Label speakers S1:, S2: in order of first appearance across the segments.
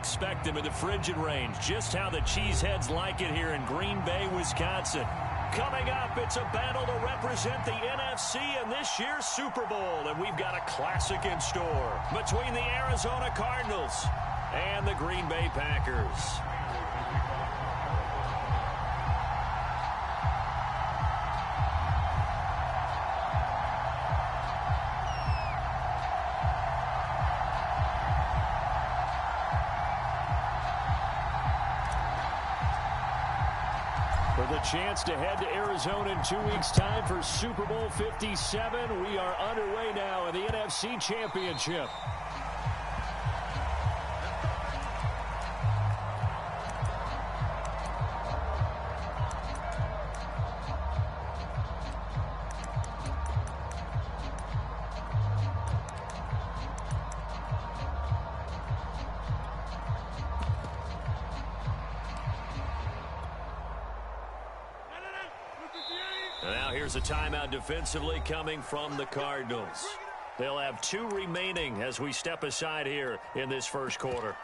S1: expect them in the frigid range. Just how the Cheeseheads like it here in Green Bay, Wisconsin. Coming up, it's a battle to represent the NFC in this year's Super Bowl. And we've got a classic in store between the Arizona Cardinals and the Green Bay Packers. For the chance to head to Arizona in 2 weeks' time for Super Bowl 57, we are underway now in the NFC Championship. Now here's a timeout defensively coming from the Cardinals. They'll have 2 remaining as we step aside here in this first quarter.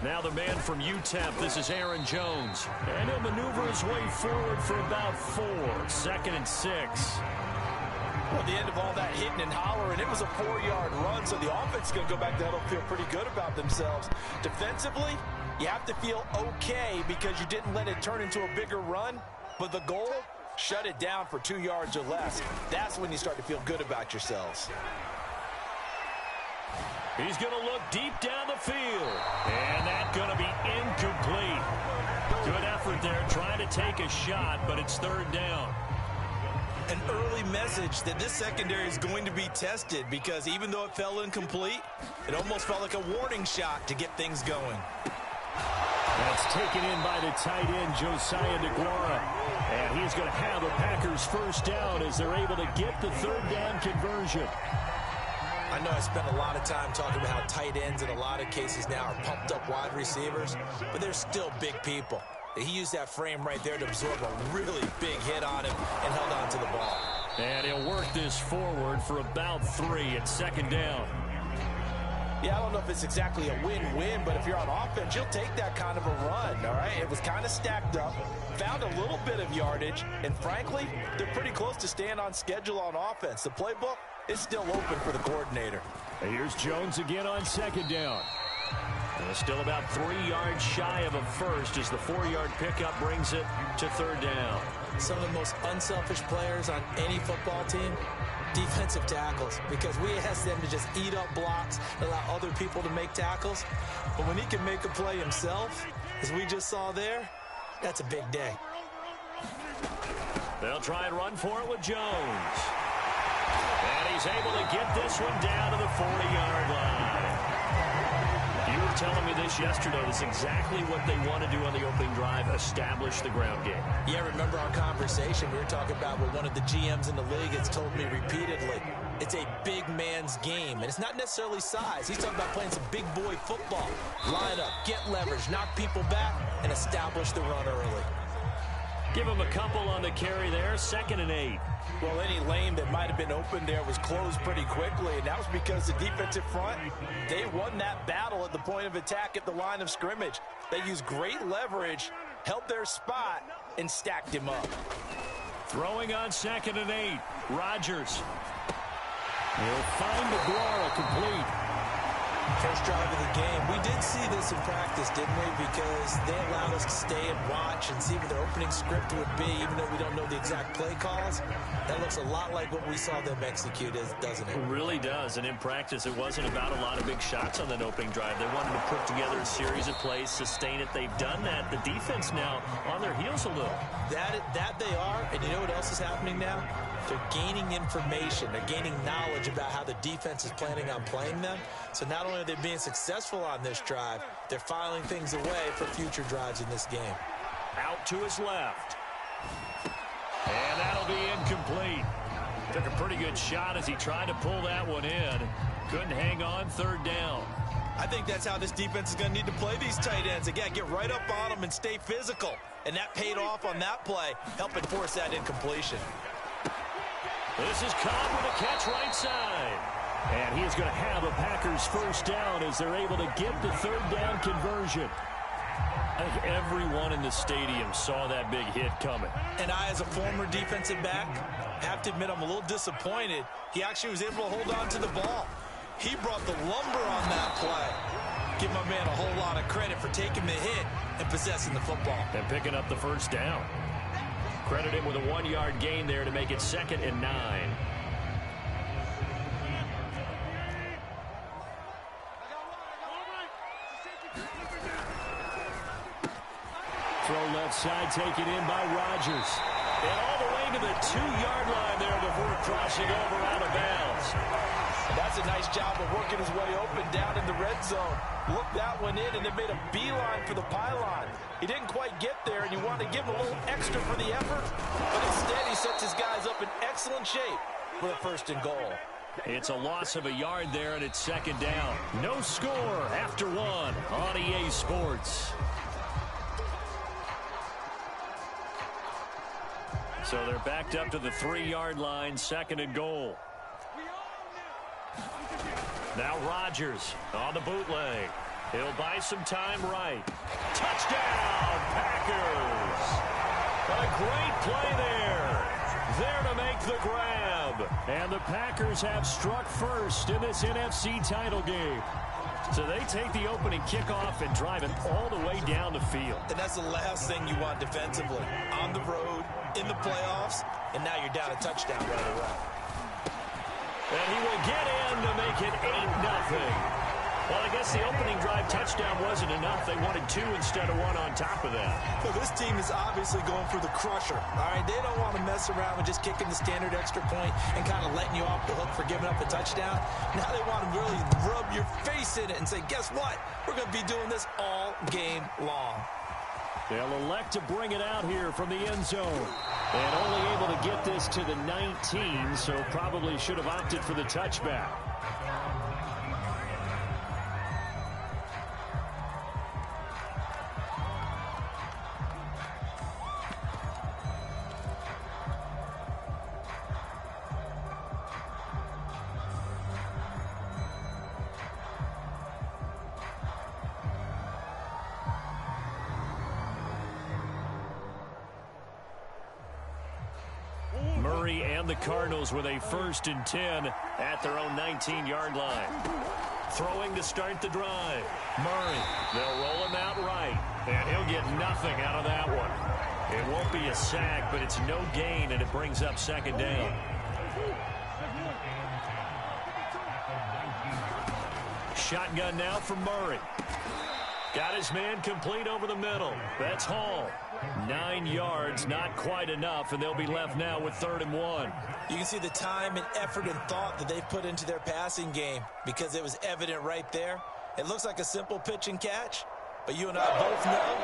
S1: Now the man from UTEP, this is Aaron Jones. And he'll maneuver his way forward for about 4. 2nd and 6.
S2: Well, at the end of all that hitting and hollering, it was a 4-yard run, so the offense is going to go back there and feel pretty good about themselves. Defensively, you have to feel okay because you didn't let it turn into a bigger run, but the goal, shut it down for 2 yards or less. That's when you start to feel good about yourselves.
S1: He's going to look deep down the field, and that's going to be incomplete. Good effort there trying to take a shot, but it's 3rd down.
S2: An early message that this secondary is going to be tested because even though it fell incomplete, it almost felt like a warning shot to get things going.
S1: That's taken in by the tight end, Josiah DeGuara. And he's going to have a Packers first down as they're able to get the 3rd down conversion.
S2: I know I spent a lot of time talking about how tight ends in a lot of cases now are pumped up wide receivers, but they're still big people. He used that frame right there to absorb a really big hit on him and held on to the ball.
S1: And he'll work this forward for about 3 at 2nd down.
S2: Yeah, I don't know if it's exactly a win-win, but if you're on offense, you'll take that kind of a run, all right? It was kind of stacked up, found a little bit of yardage, and frankly, they're pretty close to staying on schedule on offense. The playbook is still open for the coordinator.
S1: And here's Jones again on 2nd down. And still about 3 yards shy of a first as the 4-yard pickup brings it to 3rd down.
S2: Some of the most unselfish players on any football team, defensive tackles, because we ask them to just eat up blocks, allow other people to make tackles. But when he can make a play himself, as we just saw there, that's a big day.
S1: They'll try and run for it with Jones. And he's able to get this one down to the 40-yard line. You were telling me this yesterday. This is exactly what they want to do on the opening drive, establish the ground game.
S2: Yeah, remember our conversation? We were talking about what one of the GMs in the league has told me repeatedly. It's a big man's game, and it's not necessarily size. He's talking about playing some big boy football. Line up, get leverage, knock people back, and establish the run early.
S1: Give him a couple on the carry there, 2nd and 8.
S2: Well, any lane that might have been open there was closed pretty quickly, and that was because the defensive front, they won that battle at the point of attack at the line of scrimmage. They used great leverage, held their spot, and stacked him up.
S1: Throwing on 2nd and 8, Rodgers. He'll find DeGuara complete.
S2: First drive of the game. We did see this in practice, didn't we? Because they allowed us to stay and watch and see what their opening script would be, even though we don't know the exact play calls. That looks a lot like what we saw them execute, doesn't it?
S1: It really does. And in practice, it wasn't about a lot of big shots on that opening drive. They wanted to put together a series of plays, sustain it. They've done that. The defense now on their heels a little.
S2: That they are. And you know what else is happening now? They're gaining information. They're gaining knowledge about how the defense is planning on playing them. So not only are they being successful on this drive, they're filing things away for future drives in this game.
S1: Out to his left. And that'll be incomplete. Took a pretty good shot as he tried to pull that one in. Couldn't hang on, 3rd down.
S2: I think that's how this defense is going to need to play these tight ends. Again, get right up on them and stay physical. And that paid off on that play, helping force that incompletion.
S1: This is Cobb with a catch right side. And he is going to have a Packers first down as they're able to get the third down conversion. I think everyone in the stadium saw that big hit coming.
S2: And I, as a former defensive back, have to admit I'm a little disappointed. He actually was able to hold on to the ball. He brought the lumber on that play. Give my man a whole lot of credit for taking the hit and possessing the football.
S1: And picking up the first down. Credit him with a 1-yard gain there to make it 2nd and 9. Throw left side, taken in by Rodgers. And all the way to the 2-yard line there before crossing over out of bounds.
S2: That's a nice job of working his way open down in the red zone. Looked that one in and then made a beeline for the pylon. He didn't quite get there, and you want to give him a little extra for the effort. But instead, he sets his guys up in excellent shape for the 1st and goal.
S1: It's a loss of a yard there, and it's 2nd down. No score after 1 on EA Sports. So they're backed up to the 3-yard line, 2nd and goal. Now Rodgers on the bootleg. He'll buy some time right. Touchdown, Packers! A great play there. There to make the grab. And the Packers have struck first in this NFC title game. So they take the opening kickoff and drive it all the way down the field.
S2: And that's the last thing you want defensively. On the road, in the playoffs, and now you're down a touchdown right away.
S1: And he will get in to make it 8-0. Well, I guess the opening drive touchdown wasn't enough. They wanted 2 instead of 1 on top of that.
S2: So this team is obviously going for the crusher. All right, they don't want to mess around with just kicking the standard extra point and kind of letting you off the hook for giving up a touchdown. Now they want to really rub your face in it and say, guess what? We're going to be doing this all game long.
S1: They'll elect to bring it out here from the end zone. And only able to get this to the 19, so probably should have opted for the touchback. Murray and the Cardinals with a 1st and 10 at their own 19-yard line. Throwing to start the drive. Murray, they'll roll him out right, and he'll get nothing out of that one. It won't be a sack, but it's no gain, and it brings up 2nd down. Shotgun now from Murray. Got his man complete over the middle. That's Hall. 9 yards, not quite enough, and they'll be left now with 3rd and 1.
S2: You can see the time and effort and thought that they've put into their passing game because it was evident right there. It looks like a simple pitch and catch, but you and I both know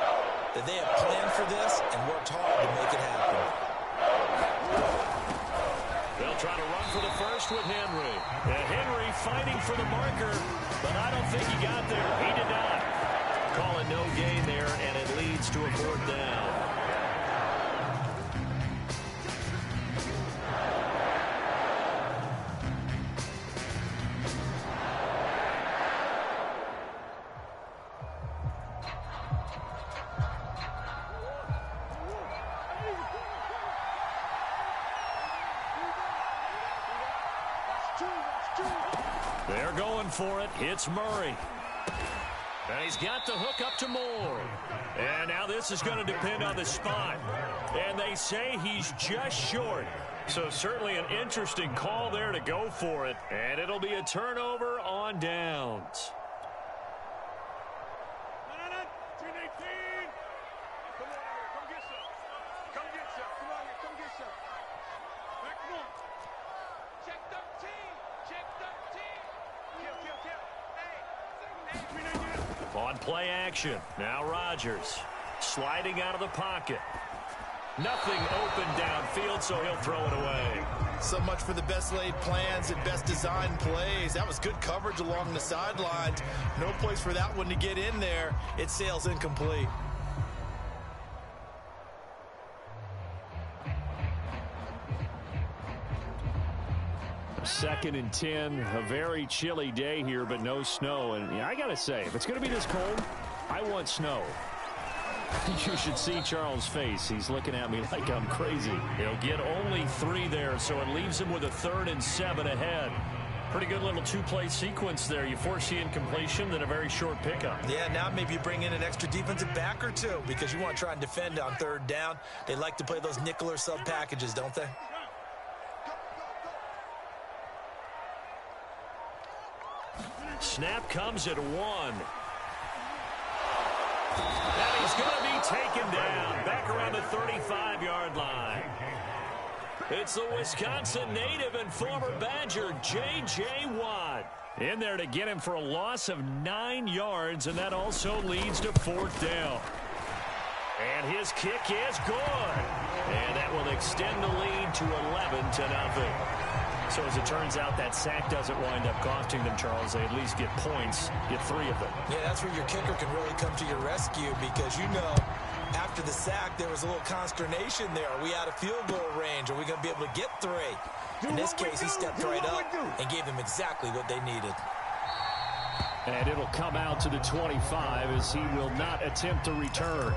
S2: that they have planned for this and worked hard to make it happen.
S1: They'll try to run for the first with Henry. And Henry fighting for the marker, but I don't think he got there. He did not. Call it no gain there, and it leads to a 4th down. They're going for it. It's Murray. And he's got the hook up to Moore. And now this is going to depend on the spot. And they say he's just short. So certainly an interesting call there to go for it. And it'll be a turnover on downs. On play action, now Rodgers sliding out of the pocket. Nothing open downfield, so he'll throw it away.
S2: So much for the best laid plans and best designed plays. That was good coverage along the sidelines. No place for that one to get in there. It sails incomplete.
S1: Second and 10, a very chilly day here, but no snow. And yeah, I got to say, if it's going to be this cold, I want snow. You should see Charles' face. He's looking at me like I'm crazy. He'll get only 3 there, so it leaves him with a 3rd and 7 ahead. Pretty good little 2-play sequence there. You force the incompletion, then a very short pickup.
S2: Yeah, now maybe you bring in an extra defensive back or two because you want to try and defend on 3rd down. They like to play those nickel or sub packages, don't they?
S1: Snap comes at 1. And he's going to be taken down back around the 35-yard line. It's the Wisconsin native and former Badger, J.J. Watt, in there to get him for a loss of 9 yards, and that also leads to 4th down. And his kick is good. And that will extend the lead to 11-0. So as it turns out, that sack doesn't wind up costing them, Charles. They at least get points, get 3 of them.
S2: Yeah, that's where your kicker can really come to your rescue because, you know, after the sack, there was a little consternation there. Are we out of field goal range? Are we going to be able to get 3? In this case, he stepped right up and gave them exactly what they needed.
S1: And it'll come out to the 25 as he will not attempt to return.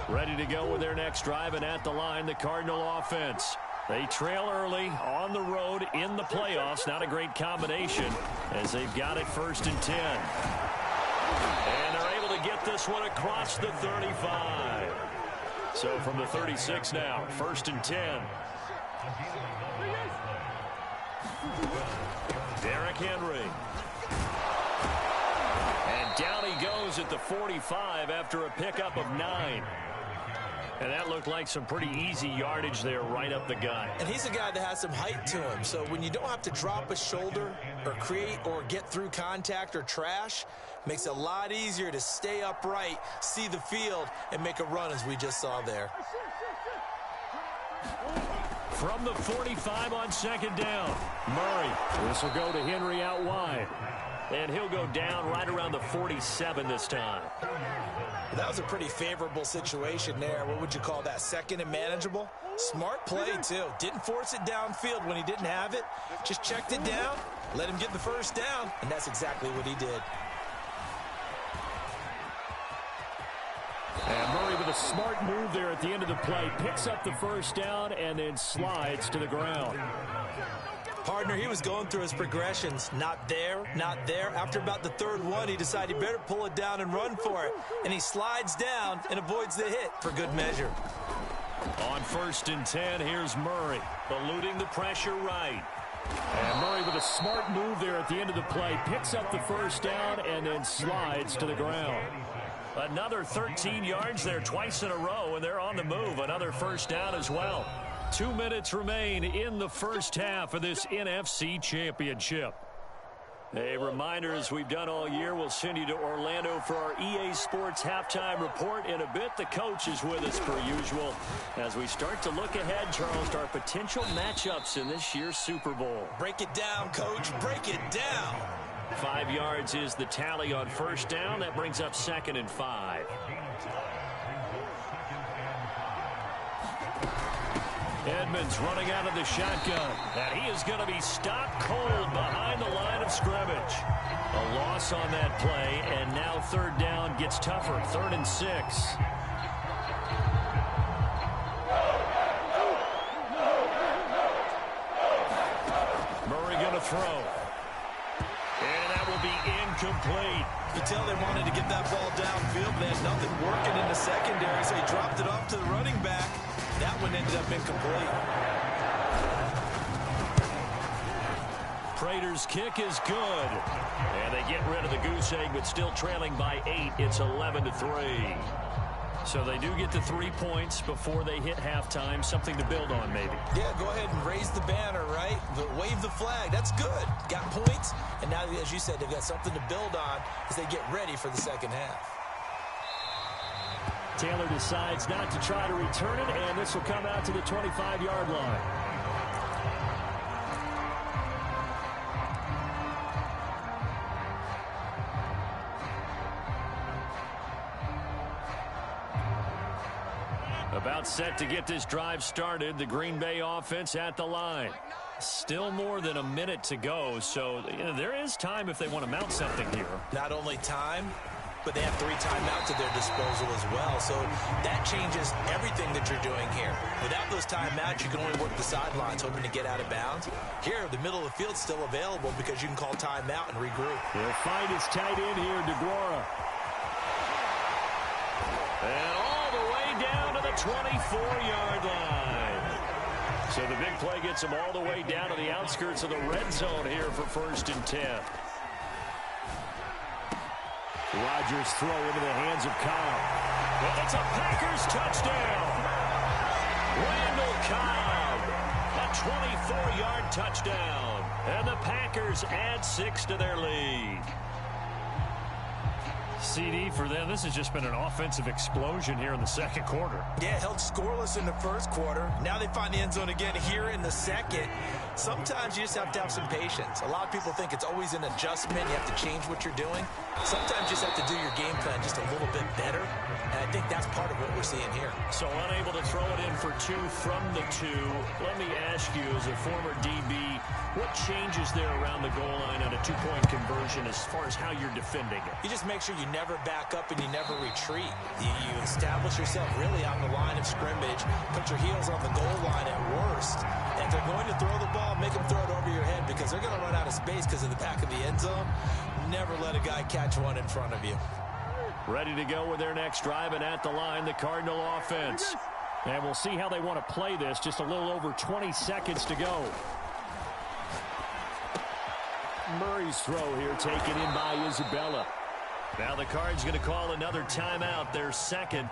S1: Ready to go with their next drive, and at the line, the Cardinal offense. They trail early on the road in the playoffs. Not a great combination as they've got it 1st and 10. And they're able to get this one across the 35. So from the 36 now, 1st and 10. Derrick Henry. And down he goes at the 45 after a pickup of 9. And that looked like some pretty easy yardage there right up the gut.
S2: And he's a guy that has some height to him. So when you don't have to drop a shoulder or create or get through contact or trash, makes it a lot easier to stay upright, see the field, and make a run as we just saw there.
S1: From the 45 on 2nd down, Murray. This will go to Henry out wide. And he'll go down right around the 47 this time.
S2: That was a pretty favorable situation there. What would you call that? 2nd and manageable? Smart play, too. Didn't force it downfield when he didn't have it. Just checked it down, let him get the 1st down, and that's exactly what he did.
S1: And Murray with a smart move there at the end of the play. Picks up the 1st down and then slides to the ground.
S2: Partner, he was going through his progressions. Not there, not there. After about the 3rd one, he decided he better pull it down and run for it. And he slides down and avoids the hit for good measure.
S1: On 1st and 10, here's Murray, eluding the pressure right. And Murray with a smart move there at the end of the play. Picks up the 1st down and then slides to the ground. Another 13 yards there twice in a row, and they're on the move. Another 1st down as well. 2 minutes remain in the 1st half of this NFC Championship. A reminder, as we've done all year, we'll send you to Orlando for our EA Sports halftime report. In a bit, the coach is with us per usual. As we start to look ahead, Charles, to our potential matchups in this year's Super Bowl.
S2: Break it down, Coach. Break it down.
S1: 5 yards is the tally on 1st down. That brings up 2nd and 5. Edmonds running out of the shotgun. And he is going to be stopped cold behind the line of scrimmage. A loss on that play, and now 3rd down gets tougher. 3rd and 6. Murray going to throw. And that will be incomplete.
S2: You could tell they wanted to get that ball downfield. They had nothing working in the secondary, so he dropped it off to the running back. That one ended up incomplete.
S1: Prater's kick is good. And they get rid of the goose egg, but still trailing by 8. It's 11-3. So they do get to 3 points before they hit halftime, something to build on maybe.
S2: Yeah, go ahead and raise the banner, right? Wave the flag. That's good. Got points, and now, as you said, they've got something to build on as they get ready for the second half.
S1: Taylor decides not to try to return it, and this will come out to the 25-yard line. About set to get this drive started. The Green Bay offense at the line. Still more than a minute to go, so there is time if they want to mount something here.
S2: Not only time, but they have 3 timeouts at their disposal as well. So that changes everything that you're doing here. Without those timeouts, you can only work the sidelines hoping to get out of bounds. Here, the middle of the field's still available because you can call timeout and regroup.
S1: He'll find his tight end here, DeGuara. And all the way down to the 24-yard line. So the big play gets him all the way down to the outskirts of the red zone here for 1st and 10. Rodgers throw into the hands of Cobb. Well, it's a Packers touchdown. Randall Cobb, a 24-yard touchdown. And the Packers add 6 to their lead. CD for them. This has just been an offensive explosion here in the second quarter.
S2: Yeah, held scoreless in the first quarter. Now they find the end zone again here in the second. Sometimes you just have to have some patience. A lot of people think it's always an adjustment. You have to change what you're doing. Sometimes you just have to do your game plan just a little bit better. And I think that's part of what we're seeing here.
S1: So unable to throw it in for 2 from the 2. Let me ask you, as a former DB, what changes there around the goal line on a 2-point conversion as far as how you're defending it?
S2: You just make sure you never back up and you never retreat. You establish yourself really on the line of scrimmage, put your heels on the goal line at worst. And if they're going to throw the ball, make them throw it over your head because they're going to run out of space because of the back of the end zone. Never let a guy catch one in front of you.
S1: Ready to go with their next drive, and at the line, the Cardinal offense. And we'll see how they want to play this. Just a little over 20 seconds to go. Murray's throw here taken in by Isabella. Now the Cards going to call another timeout, their second,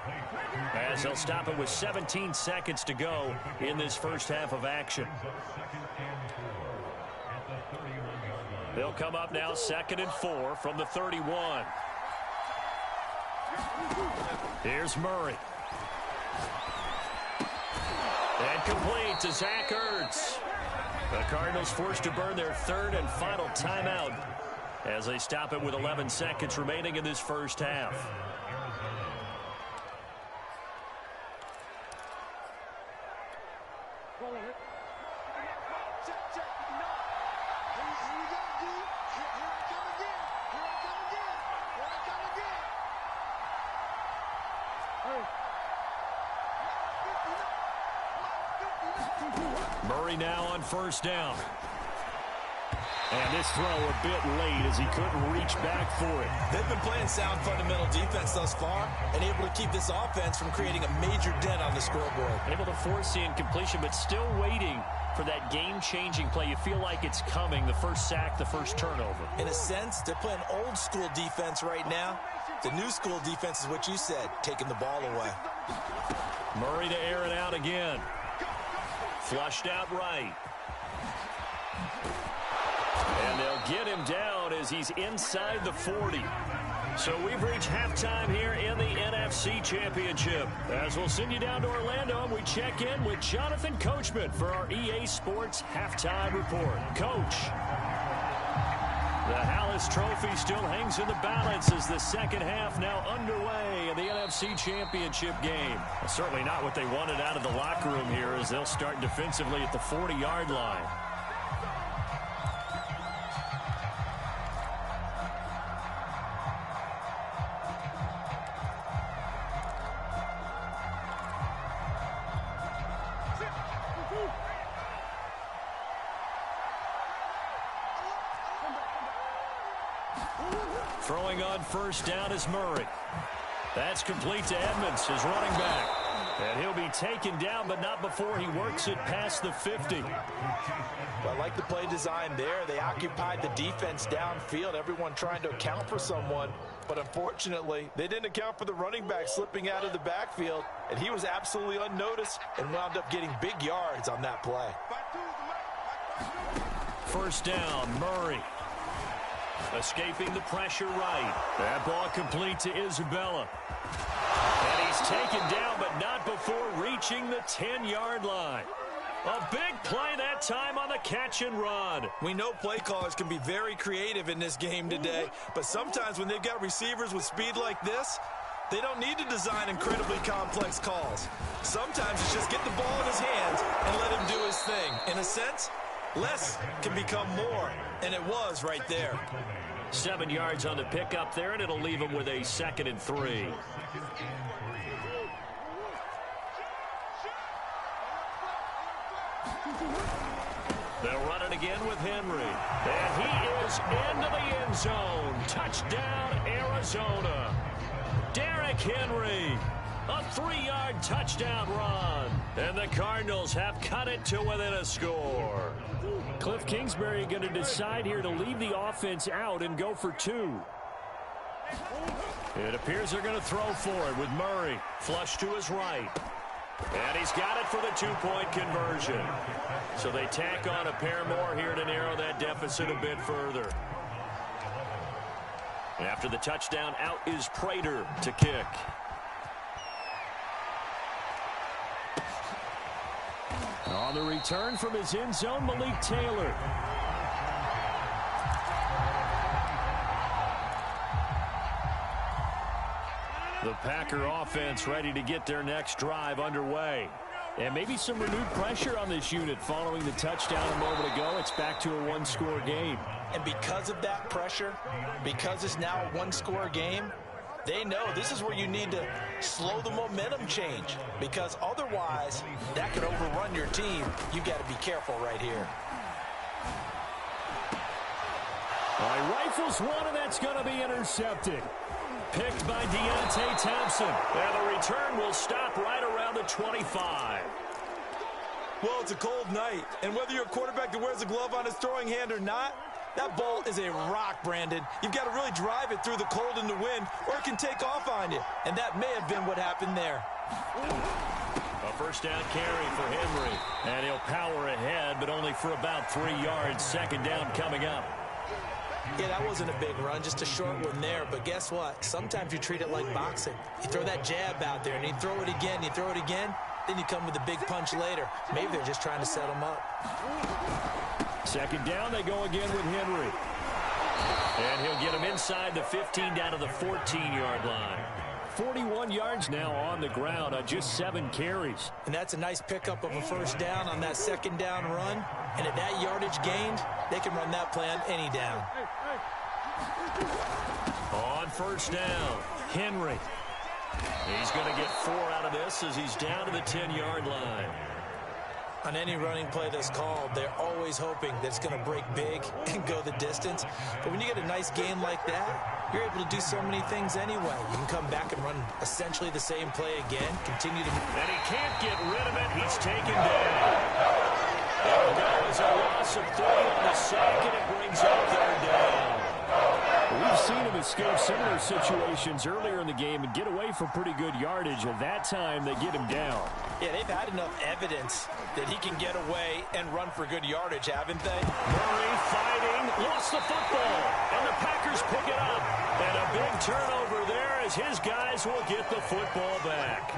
S1: as they'll stop it with 17 seconds to go in this first half of action. They'll come up now 2nd and 4 from the 31. Here's Murray. And complete to Zach Ertz. The Cardinals forced to burn their 3rd and final timeout as they stop it with 11 seconds remaining in this first half. Murray now on 1st down. And this throw a bit late as he couldn't reach back for it.
S2: They've been playing sound fundamental defense thus far and able to keep this offense from creating a major dent on the scoreboard.
S1: Able to force the incompletion, but still waiting for that game-changing play. You feel like it's coming, the first sack, the first turnover.
S2: In a sense, they're playing old-school defense right now. The new-school defense is what you said, taking the ball away.
S1: Murray to air it out again. Flushed out right. And they'll get him down as he's inside the 40. So we've reached halftime here in the NFC Championship. As we'll send you down to Orlando, and we check in with Jonathan Coachman for our EA Sports Halftime Report. Coach, the Hallis Trophy still hangs in the balance as the second half now underway in the NFC Championship game. Well, certainly not what they wanted out of the locker room here as they'll start defensively at the 40-yard line. Throwing on 1st down is Murray. That's complete to Edmonds, his running back. And he'll be taken down, but not before he works it past the 50.
S2: Well, I like the play design there. They occupied the defense downfield, everyone trying to account for someone. But unfortunately, they didn't account for the running back slipping out of the backfield, and he was absolutely unnoticed and wound up getting big yards on that play.
S1: First down, Murray. Escaping the pressure right. That ball complete to Isabella. And he's taken down, but not before reaching the 10-yard line. A big play that time on the catch and run.
S2: We know play callers can be very creative in this game today, but sometimes when they've got receivers with speed like this, they don't need to design incredibly complex calls. Sometimes it's just get the ball in his hands and let him do his thing. In a sense, less can become more, and it was right there.
S1: 7 yards on the pickup there, and it'll leave him with a 2nd and 3. They'll run it again with Henry. And he is into the end zone. Touchdown, Arizona. Derrick Henry. A 3-yard touchdown run. And the Cardinals have cut it to within a score. Cliff Kingsbury going to decide here to leave the offense out and go for 2. It appears they're going to throw for it with Murray. Flush to his right. And he's got it for the 2-point conversion. So they tack on a pair more here to narrow that deficit a bit further. After the touchdown, out is Prater to kick. On the return from his end zone, Malik Taylor. The Packer offense ready to get their next drive underway. And maybe some renewed pressure on this unit following the touchdown a moment ago. It's back to a 1-score game.
S2: And because of that pressure, because it's now a 1-score game, they know this is where you need to slow the momentum change, because otherwise that could overrun your team. You've got to be careful right here.
S1: He rifles one, and that's going to be intercepted. Picked by Deontay Thompson. And the return will stop right around the 25.
S2: Well, it's a cold night, and whether you're a quarterback that wears a glove on his throwing hand or not, that ball is a rock, Brandon. You've got to really drive it through the cold and the wind, or it can take off on you. And that may have been what happened there.
S1: A first down carry for Henry. And he'll power ahead, but only for about 3 yards. 2nd down coming up.
S2: Yeah, that wasn't a big run, just a short one there. But guess what? Sometimes you treat it like boxing. You throw that jab out there, and you throw it again, then you come with a big punch later. Maybe they're just trying to set him up.
S1: 2nd down, they go again with Henry. And he'll get him inside the 15 down to the 14-yard line. 41 yards now on the ground on just 7 carries.
S2: And that's a nice pickup of a first down on that 2nd down run. And at that yardage gained, they can run that play on any down.
S1: On first down, Henry. He's going to get 4 out of this as he's down to the 10-yard line.
S2: On any running play that's called, they're always hoping that it's going to break big and go the distance. But when you get a nice gain like that, you're able to do so many things anyway. You can come back and run essentially the same play again, continue to...
S1: And he can't get rid of it. He's taken down. There goes a loss of 3 on the sack, and it brings up 3rd down. We've seen him escape similar situations earlier in the game and get away for pretty good yardage. At that time, they get him down.
S2: Yeah, they've had enough evidence that he can get away and run for good yardage, haven't they?
S1: Murray fighting, lost the football, and the Packers pick it up. And a big turnover there as his guys will get the football back.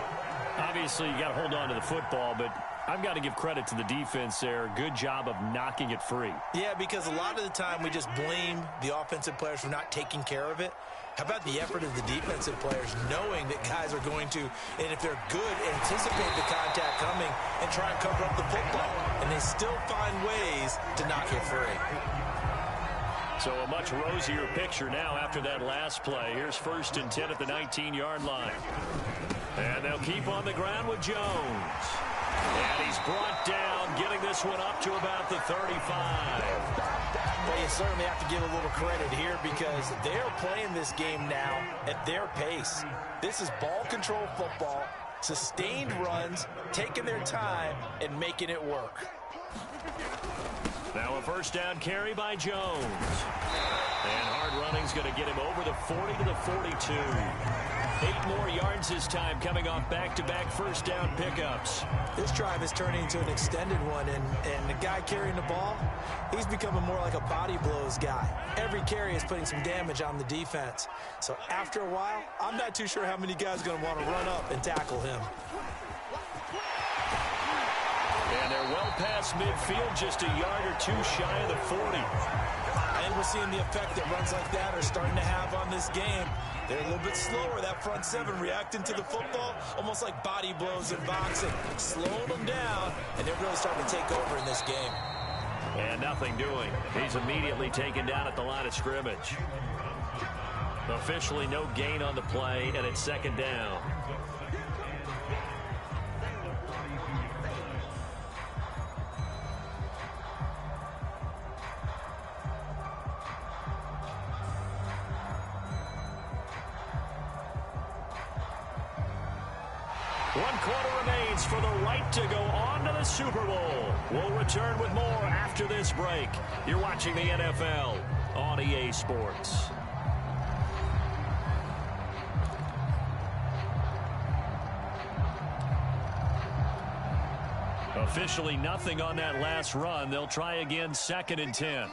S1: Obviously, you got to hold on to the football, but I've got to give credit to the defense there. Good job of knocking it free.
S2: Yeah, because a lot of the time we just blame the offensive players for not taking care of it. How about the effort of the defensive players knowing that guys are going to, and if they're good, anticipate the contact coming and try and cover up the football. And they still find ways to knock it free.
S1: So a much rosier picture now after that last play. Here's 1st and 10 at the 19-yard line. And they'll keep on the ground with Jones. And he's brought down, getting this one up to about the 35.
S2: Well, you certainly have to give a little credit here because they're playing this game now at their pace. This is ball control football, sustained runs, taking their time, and making it work.
S1: Now a first down carry by Jones. And hard running's going to get him over the 40 to the 42. 8 more yards this time coming off back-to-back first down pickups.
S2: This drive is turning into an extended one, and the guy carrying the ball, he's becoming more like a body blows guy. Every carry is putting some damage on the defense. So after a while, I'm not too sure how many guys are going to want to run up and tackle him.
S1: And they're well past midfield, just a yard or two shy of the 40.
S2: I think we're seeing the effect that runs like that are starting to have on this game. They're a little bit slower, that front seven, reacting to the football, almost like body blows in boxing, slowing them down, and they're really starting to take over in this game.
S1: And nothing doing. He's immediately taken down at the line of scrimmage. Officially no gain on the play, and it's second down. One quarter remains for the right to go on to the Super Bowl. We'll return with more after this break. You're watching the NFL on EA Sports. Officially nothing on that last run. They'll try again, 2nd and 10.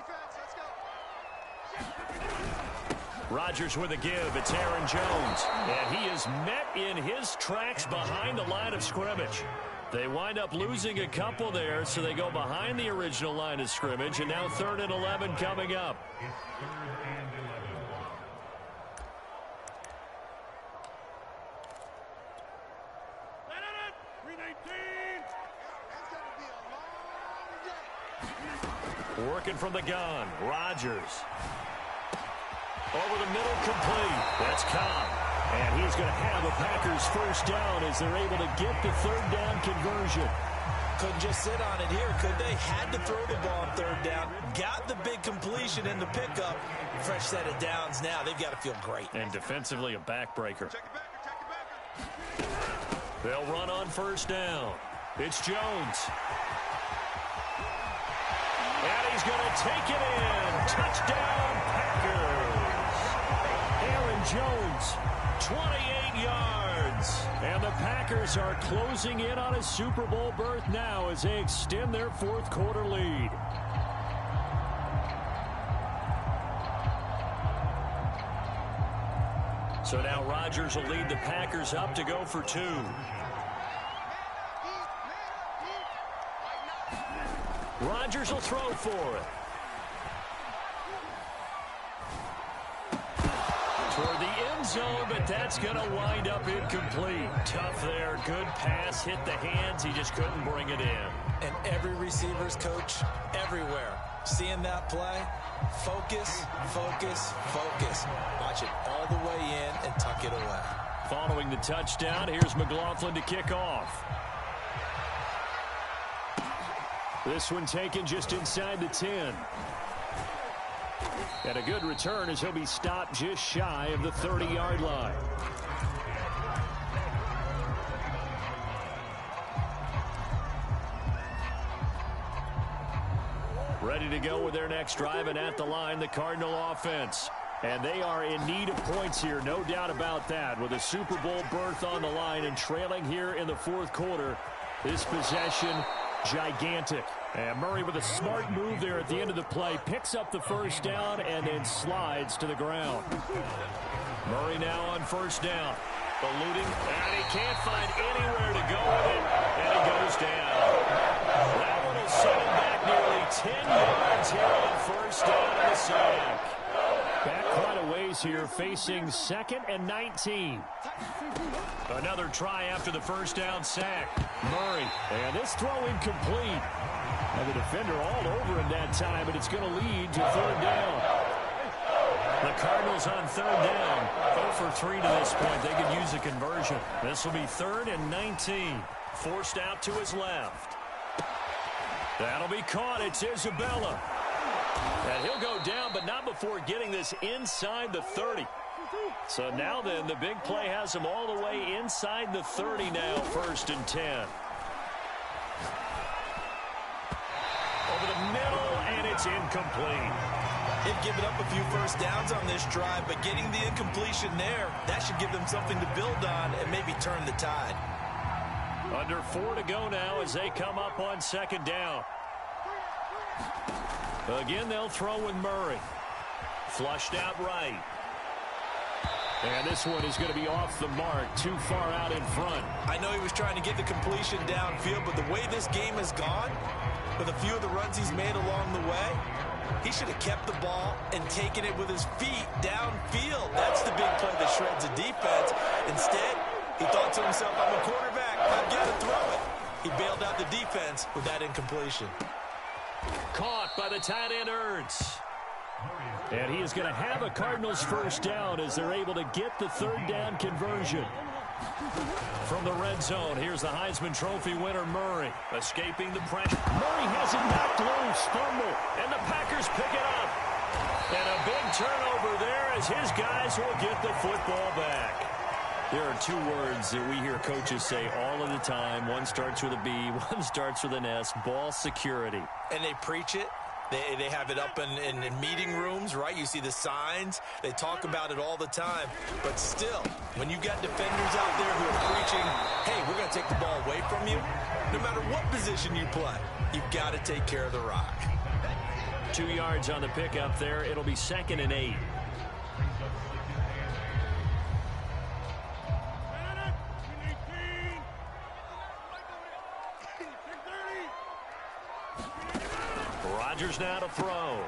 S1: Rodgers with a give. It's Aaron Jones. And he is met in his tracks behind the line of scrimmage. They wind up losing a couple there, so they go behind the original line of scrimmage, and now 3rd and 11 coming up. Working from the gun, Rodgers. Over the middle, complete. That's Cobb. And he's going to have the Packers first down as they're able to get the 3rd down conversion.
S2: Couldn't just sit on it here, could they? Had to throw the ball on 3rd down. Got the big completion in the pickup. Fresh set of downs now. They've got to feel great.
S1: And defensively, a backbreaker. They'll run on first down. It's Jones. And he's going to take it in. Touchdown, Packers. Aaron Jones, 28 yards. And the Packers are closing in on a Super Bowl berth now as they extend their 4th quarter lead. So now Rodgers will lead the Packers up to go for 2. Rodgers will throw for it. Toward the end zone, but that's going to wind up incomplete. Tough there. Good pass. Hit the hands. He just couldn't bring it in.
S2: And every receiver's coach everywhere. Seeing that play, focus, focus, focus. Watch it all the way in and tuck it away.
S1: Following the touchdown, here's McLaughlin to kick off. This one taken just inside the 10. And a good return as he'll be stopped just shy of the 30-yard line. Ready to go with their next drive, and at the line, the Cardinal offense. And they are in need of points here, no doubt about that. With a Super Bowl berth on the line and trailing here in the 4th quarter, this possession gigantic. And Murray with a smart move there at the end of the play. Picks up the first down and then slides to the ground. Murray now on first down. Eluding, and he can't find anywhere to go with it. And he goes down. That one will set him back nearly 10 yards here on first down in the sack. Back quite a ways here, facing 2nd and 19. Another try after the first down sack. Murray, and this throw incomplete. And the defender all over him that time, but it's going to lead to 3rd down. The Cardinals on 3rd down. 0 for 3 to this point. They could use a conversion. This will be 3rd and 19. Forced out to his left. That'll be caught. It's Isabella. And he'll go down, but not before getting this inside the 30. So now then, the big play has him all the way inside the 30 now, 1st and 10. Over the middle, It's incomplete.
S2: They've given up a few first downs on this drive, but getting the incompletion there, that should give them something to build on and maybe turn the tide.
S1: Under 4 to go now as they come up on second down. Again, they'll throw with Murray. Flushed out right. And this one is going to be off the mark, too far out in front.
S2: I know he was trying to get the completion downfield, but the way this game has gone, with a few of the runs he's made along the way, he should have kept the ball and taken it with his feet downfield. That's the big play that shreds a defense. Instead, he thought to himself, I'm a quarterback, I've got to throw it. He bailed out the defense with that incompletion.
S1: Caught by the tight end, Ertz. And he is going to have a Cardinals first down as they're able to get the third down conversion. From the red zone, here's the Heisman Trophy winner, Murray, escaping the pressure. Murray has it knocked loose, fumble, and the Packers pick it up. And a big turnover there as his guys will get the football back. There are two words that we hear coaches say all of the time. One starts with a B, one starts with an S, ball security.
S2: And they preach it. They have it up in meeting rooms, right? You see the signs. They talk about it all the time. But still, when you've got defenders out there who are preaching, hey, we're going to take the ball away from you, no matter what position you play, you've got to take care of the rock.
S1: 2 yards on the pickup there. It'll be 2nd and 8. Rodgers now to throw.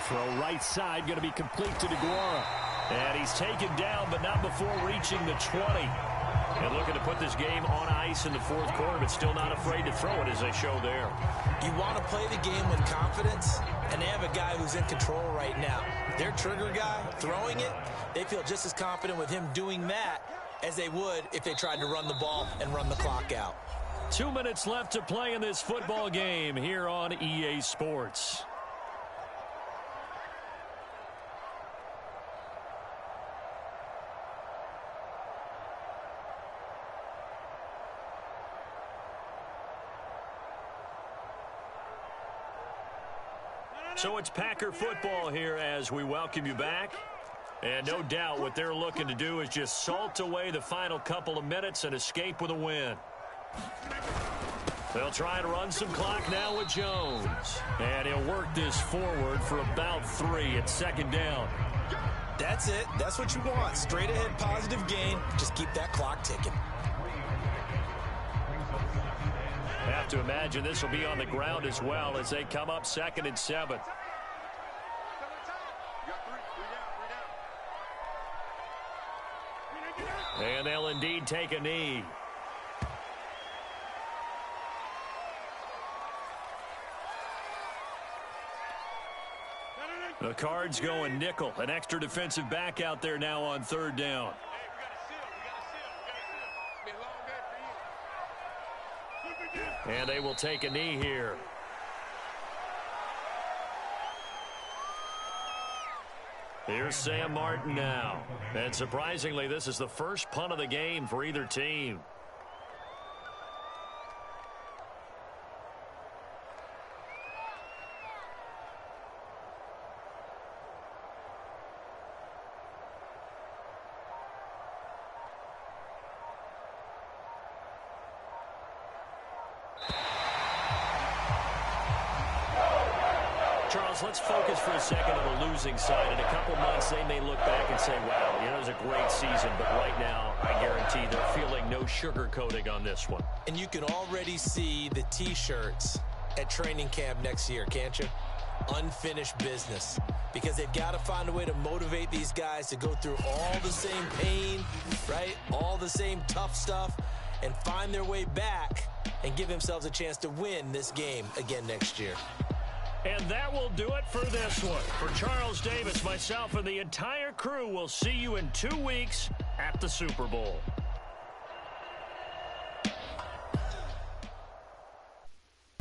S1: Throw right side, going to be complete to DeGuara. And he's taken down, but not before reaching the 20. And looking to put this game on ice in the fourth quarter, but still not afraid to throw it as they show there.
S2: You want to play the game with confidence, and they have a guy who's in control right now. Their trigger guy throwing it, they feel just as confident with him doing that as they would if they tried to run the ball and run the clock out.
S1: 2 minutes left to play in this football game here on EA Sports. So it's Packer football here as we welcome you back. And no doubt what they're looking to do is just salt away the final couple of minutes and escape with a win. They'll try and run some clock now with Jones. And he'll work this forward for about 3 at second down.
S2: That's it. That's what you want. Straight ahead positive gain. Just keep that clock ticking.
S1: Have to imagine this will be on the ground as well as they come up 2nd and 7. And they'll indeed take a knee. The Cards going nickel. An extra defensive back out there now on 3rd down. And they will take a knee here. Here's Sam Martin now. And surprisingly, this is the first punt of the game for either team. Charles, let's focus for a second on the losing side. In a couple months, they may look back and say, wow, you know, it was a great season. But right now, I guarantee they're feeling no sugarcoating on this one.
S2: And you can already see the T-shirts at training camp next year, can't you? Unfinished business. Because they've got to find a way to motivate these guys to go through all the same pain, right? All the same tough stuff, and find their way back and give themselves a chance to win this game again next year.
S1: And that will do it for this one. For Charles Davis, myself, and the entire crew, we'll see you in 2 weeks at the Super Bowl.